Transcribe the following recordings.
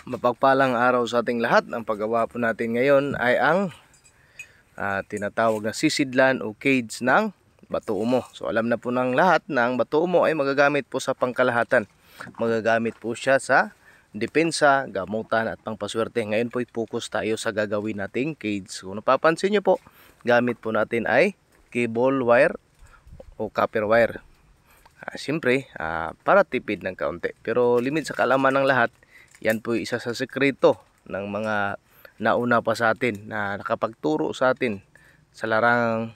Mapagpalang araw sa ating lahat. Ang paggawa po natin ngayon ay ang tinatawag na sisidlan o cage ng batuumo. So alam na po ng lahat na ang batuumo ay magagamit po sa pangkalahatan. Magagamit po siya sa depensa, gamutan at pangpaswerte. Ngayon po focus tayo sa gagawin nating cage. Kung napapansin nyo po, gamit po natin ay cable wire o copper wire. Siyempre, para tipid ng kaunti. Pero limit sa kaalaman ng lahat, yan po isa sa sekreto ng mga nauna pa sa atin na nakapagturo sa atin sa larangang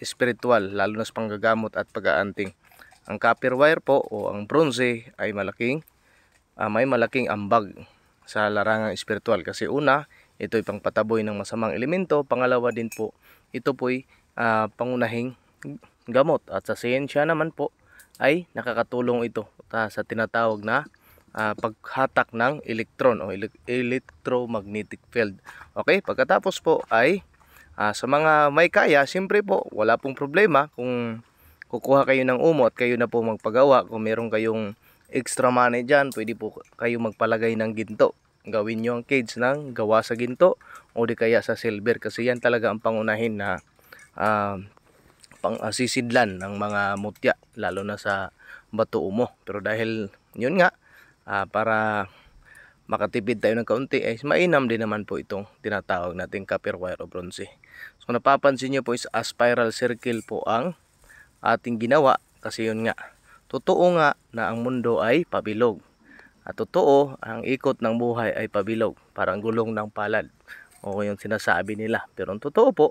espiritual, lalo na sa panggagamot at pag-aanting. Ang copper wire po o ang bronze ay may malaking ambag sa larangang espiritual. Kasi una, ito ay pangpataboy ng masamang elemento. Pangalawa din po, ito po ay pangunahing gamot. At sa siyensya naman po, ay nakakatulong ito sa tinatawag na paghatak ng electron o electromagnetic field. Okay, pagkatapos po ay sa mga may kaya, siyempre po wala pong problema kung kukuha kayo ng umo at kayo na po magpagawa. Kung meron kayong extra money dyan, pwede po kayo magpalagay ng ginto. Gawin nyo ang cage ng gawa sa ginto o di kaya sa silver, kasi yan talaga ang pangunahin na sisidlan ng mga mutya, lalo na sa batuumo. Pero dahil yun nga, para makatipid tayo ng kaunti, ay mainam din naman po itong tinatawag nating copper wire o bronze. So napapansin nyo po is a spiral circle po ang ating ginawa, kasi yun nga, totoo nga na ang mundo ay pabilog. At totoo, ang ikot ng buhay ay pabilog, parang gulong ng palad o yung sinasabi nila. Pero ang totoo po,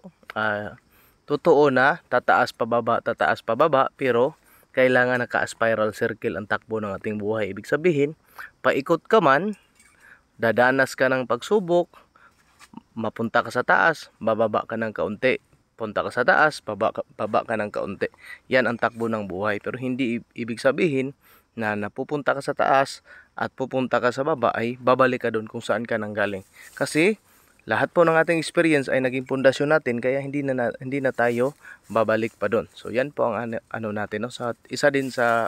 totoo na tataas pababa, pero kailangan naka-spiral circle ang takbo ng ating buhay. Ibig sabihin, paikot ka man, dadanas ka ng pagsubok, mapunta ka sa taas, bababa ka ng kaunti. Punta ka sa taas, baba ka ng kaunti. Yan ang takbo ng buhay. Pero hindi ibig sabihin na napupunta ka sa taas at pupunta ka sa baba ay babalik ka doon kung saan ka nanggaling. Kasi lahat po ng ating experience ay naging pundasyon natin, kaya hindi na tayo babalik pa doon. So yan po ang ano natin, no? So, isa din sa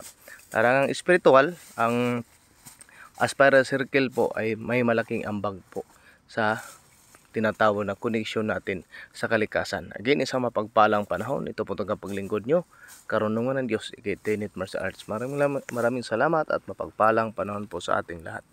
larangang espiritual, ang spiral circle po ay may malaking ambag po sa tinatawag na connection natin sa kalikasan. Again, isang mapagpalang panahon. Ito po itong paglingkod nyo, karunungan ng Diyos, Tenit Martial Arts. Maraming salamat at mapagpalang panahon po sa ating lahat.